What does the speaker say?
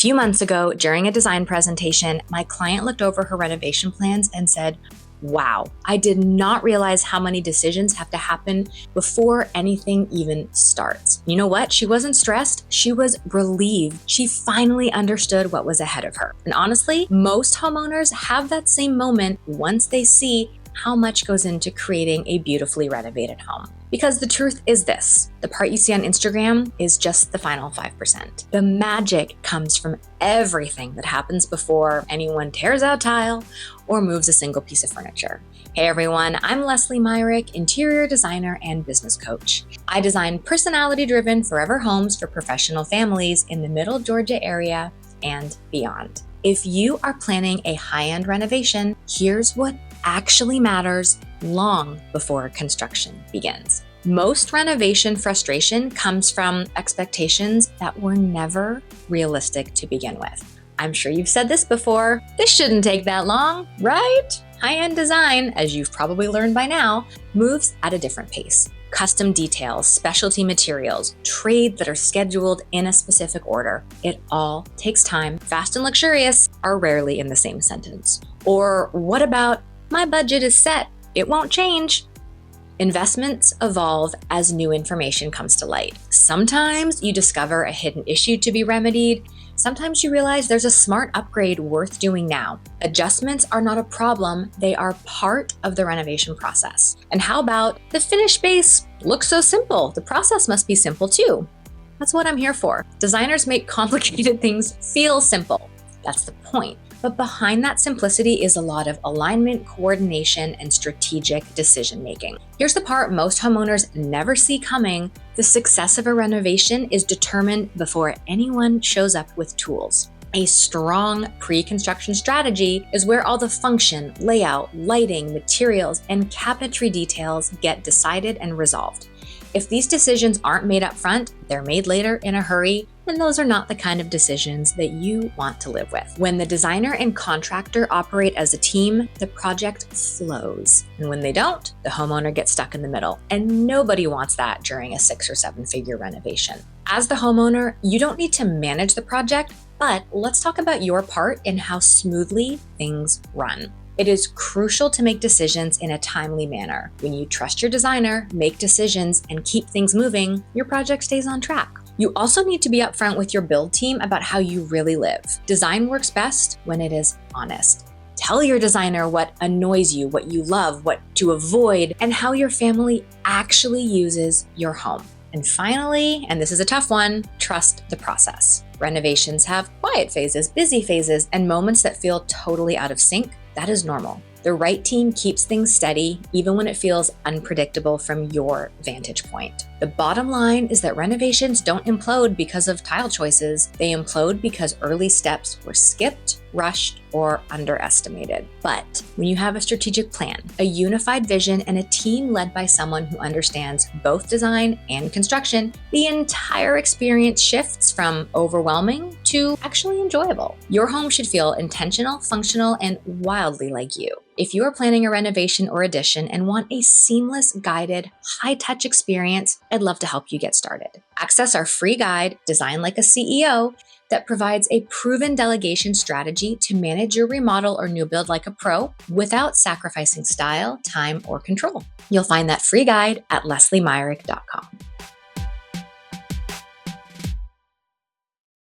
few months ago, during a design presentation, my client looked over her renovation plans and said, "Wow, I did not realize how many decisions have to happen before anything even starts." You know what? She wasn't stressed. She was relieved. She finally understood what was ahead of her. And honestly, most homeowners have that same moment once they see how much goes into creating a beautifully renovated home. Because the truth is this, the part you see on Instagram is just the final 5%. The magic comes from everything that happens before anyone tears out tile or moves a single piece of furniture. Hey everyone, I'm Leslie Myrick, interior designer and business coach. I design personality-driven forever homes for professional families in the Middle Georgia area and beyond. If you are planning a high-end renovation, here's what actually matters long before construction begins. Most renovation frustration comes from expectations that were never realistic to begin with. I'm sure you've said this before, this shouldn't take that long, right? High-end design, as you've probably learned by now, moves at a different pace. Custom details, specialty materials, trades that are scheduled in a specific order. It all takes time. Fast and luxurious are rarely in the same sentence. Or what about, "My budget is set, it won't change"? Investments evolve as new information comes to light. Sometimes you discover a hidden issue to be remedied. Sometimes you realize there's a smart upgrade worth doing now. Adjustments are not a problem, they are part of the renovation process. And how about the finished space looks so simple, the process must be simple too. That's what I'm here for. Designers make complicated things feel simple. That's the point. But behind that simplicity is a lot of alignment, coordination, and strategic decision-making. Here's the part most homeowners never see coming. The success of a renovation is determined before anyone shows up with tools. A strong pre-construction strategy is where all the function, layout, lighting, materials, and cabinetry details get decided and resolved. If these decisions aren't made up front, they're made later in a hurry, and those are not the kind of decisions that you want to live with. When the designer and contractor operate as a team, the project flows. And when they don't, the homeowner gets stuck in the middle. And nobody wants that during a 6 or 7 figure renovation. As the homeowner, you don't need to manage the project, but let's talk about your part in how smoothly things run. It is crucial to make decisions in a timely manner. When you trust your designer, make decisions, and keep things moving, your project stays on track. You also need to be upfront with your build team about how you really live. Design works best when it is honest. Tell your designer what annoys you, what you love, what to avoid, and how your family actually uses your home. And finally, and this is a tough one, trust the process. Renovations have quiet phases, busy phases, and moments that feel totally out of sync. That is normal. The right team keeps things steady, even when it feels unpredictable from your vantage point. The bottom line is that renovations don't implode because of tile choices. They implode because early steps were skipped, rushed, or underestimated. But when you have a strategic plan, a unified vision, and a team led by someone who understands both design and construction, the entire experience shifts from overwhelming to actually enjoyable. Your home should feel intentional, functional, and wildly like you. If you are planning a renovation or addition and want a seamless, guided, high-touch experience, I'd love to help you get started. Access our free guide, Design Like a CEO, that provides a proven delegation strategy to manage your remodel or new build like a pro without sacrificing style, time, or control. You'll find that free guide at lesliemyrick.com.